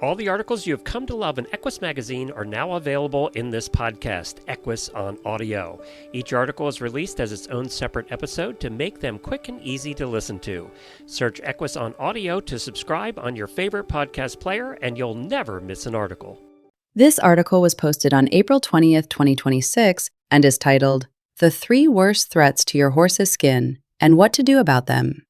All the articles you have come to love in Equus magazine are now available in this podcast, Equus on Audio. Each article is released as its own separate episode to make them quick and easy to listen to. Search Equus on Audio to subscribe on your favorite podcast player, and you'll never miss an article. This article was posted on April 20th, 2026, and is titled, "The 3 Worst Threats to Your Horse's Skin and What to Do About Them."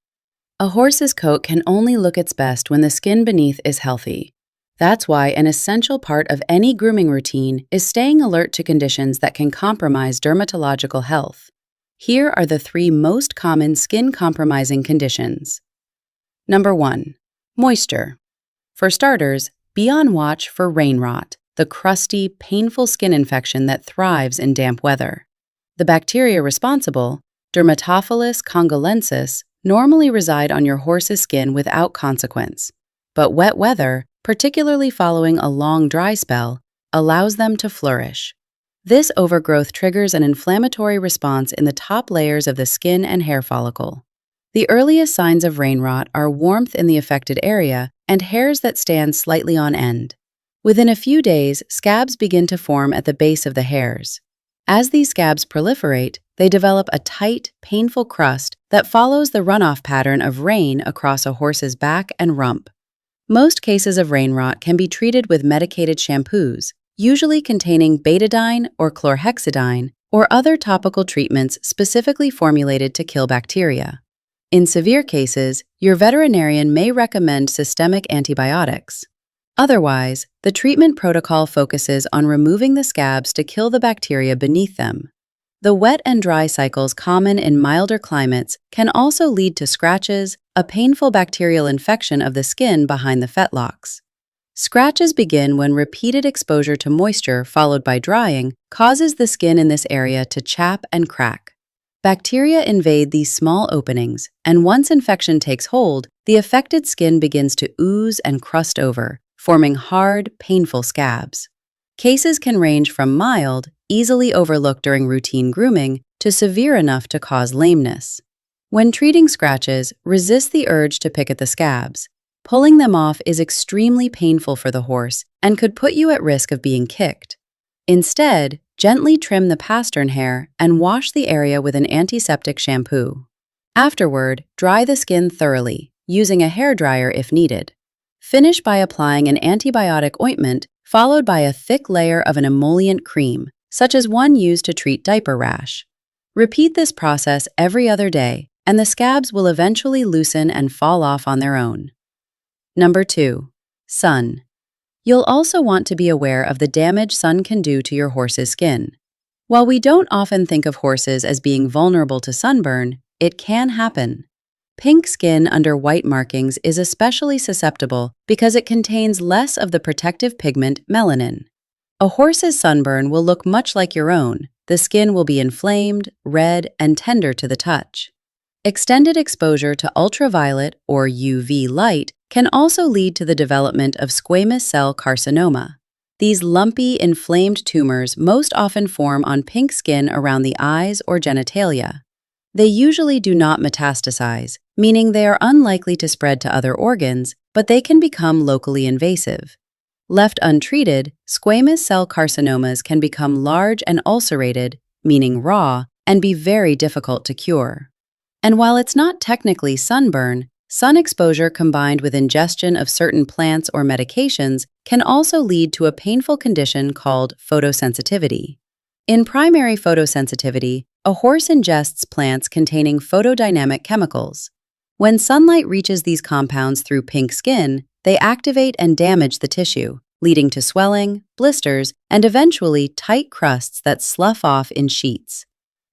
A horse's coat can only look its best when the skin beneath is healthy. That's why an essential part of any grooming routine is staying alert to conditions that can compromise dermatological health. Here are the 3 most common skin-compromising conditions. Number 1. Moisture. For starters, be on watch for rain rot, the crusty, painful skin infection that thrives in damp weather. The bacteria responsible, Dermatophilis congolensis, normally reside on your horse's skin without consequence. But wet weather, particularly following a long dry spell, allows them to flourish. This overgrowth triggers an inflammatory response in the top layers of the skin and hair follicle. The earliest signs of rain rot are warmth in the affected area and hairs that stand slightly on end. Within a few days, scabs begin to form at the base of the hairs. As these scabs proliferate, they develop a tight, painful crust that follows the runoff pattern of rain across a horse's back and rump. Most cases of rain rot can be treated with medicated shampoos, usually containing betadine or chlorhexidine, or other topical treatments specifically formulated to kill bacteria. In severe cases, your veterinarian may recommend systemic antibiotics. Otherwise, the treatment protocol focuses on removing the scabs to kill the bacteria beneath them. The wet and dry cycles common in milder climates can also lead to scratches, a painful bacterial infection of the skin behind the fetlocks. Scratches begin when repeated exposure to moisture followed by drying causes the skin in this area to chap and crack. Bacteria invade these small openings, and once infection takes hold, the affected skin begins to ooze and crust over, forming hard, painful scabs. Cases can range from mild, easily overlooked during routine grooming, to severe enough to cause lameness. When treating scratches, resist the urge to pick at the scabs. Pulling them off is extremely painful for the horse and could put you at risk of being kicked. Instead, gently trim the pastern hair and wash the area with an antiseptic shampoo. Afterward, dry the skin thoroughly, using a hairdryer if needed. Finish by applying an antibiotic ointment followed by a thick layer of an emollient cream, such as one used to treat diaper rash. Repeat this process every other day, and the scabs will eventually loosen and fall off on their own. Number 2. Sun. You'll also want to be aware of the damage sun can do to your horse's skin. While we don't often think of horses as being vulnerable to sunburn, it can happen. Pink skin under white markings is especially susceptible because it contains less of the protective pigment melanin. A horse's sunburn will look much like your own. The skin will be inflamed, red, and tender to the touch. Extended exposure to ultraviolet or UV light can also lead to the development of squamous cell carcinoma. These lumpy, inflamed tumors most often form on pink skin around the eyes or genitalia. They usually do not metastasize, meaning they are unlikely to spread to other organs, but they can become locally invasive. Left untreated, squamous cell carcinomas can become large and ulcerated, meaning raw, and be very difficult to cure. And while it's not technically sunburn, sun exposure combined with ingestion of certain plants or medications can also lead to a painful condition called photosensitivity. In primary photosensitivity, a horse ingests plants containing photodynamic chemicals. When sunlight reaches these compounds through pink skin, they activate and damage the tissue, leading to swelling, blisters, and eventually tight crusts that slough off in sheets.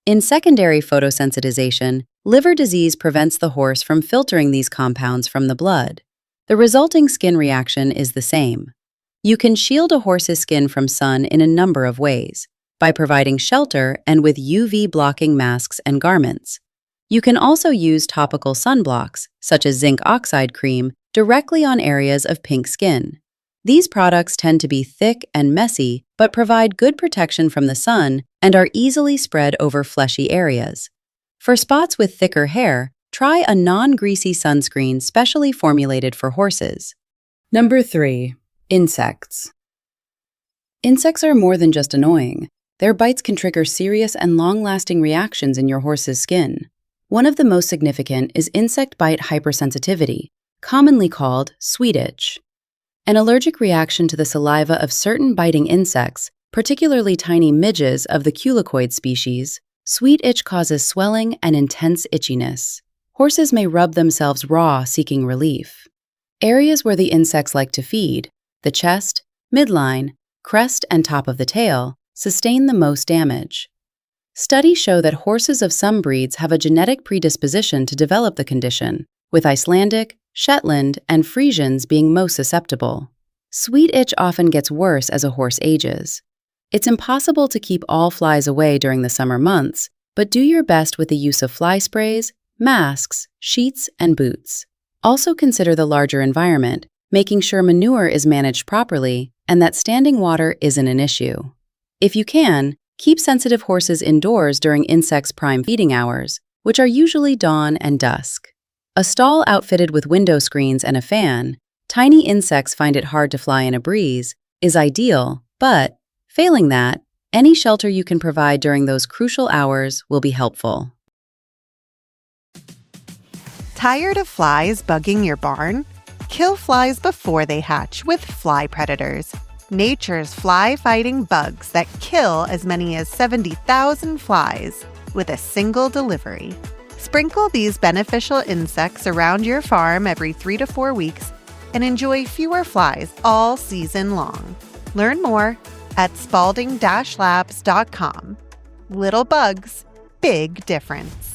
In secondary photosensitization, liver disease prevents the horse from filtering these compounds from the blood. The resulting skin reaction is the same. You can shield a horse's skin from sun in a number of ways, by providing shelter and with UV-blocking masks and garments. You can also use topical sunblocks, such as zinc oxide cream, directly on areas of pink skin. These products tend to be thick and messy, but provide good protection from the sun and are easily spread over fleshy areas. For spots with thicker hair, try a non-greasy sunscreen specially formulated for horses. Number 3. Insects. Insects are more than just annoying. Their bites can trigger serious and long-lasting reactions in your horse's skin. One of the most significant is insect bite hypersensitivity, commonly called sweet itch. An allergic reaction to the saliva of certain biting insects, particularly tiny midges of the culicoid species, sweet itch causes swelling and intense itchiness. Horses may rub themselves raw seeking relief. Areas where the insects like to feed, the chest, midline, crest, and top of the tail, sustain the most damage. Studies show that horses of some breeds have a genetic predisposition to develop the condition, with Icelandic, Shetland, and Friesians being most susceptible. Sweet itch often gets worse as a horse ages. It's impossible to keep all flies away during the summer months, but do your best with the use of fly sprays, masks, sheets, and boots. Also consider the larger environment, making sure manure is managed properly and that standing water isn't an issue. If you can, keep sensitive horses indoors during insects' prime feeding hours, which are usually dawn and dusk. A stall outfitted with window screens and a fan, tiny insects find it hard to fly in a breeze, is ideal, but, failing that, any shelter you can provide during those crucial hours will be helpful. Tired of flies bugging your barn? Kill flies before they hatch with fly predators. Nature's fly-fighting bugs that kill as many as 70,000 flies with a single delivery. Sprinkle these beneficial insects around your farm every 3 to 4 weeks and enjoy fewer flies all season long. Learn more at spalding-labs.com. Little bugs, big difference.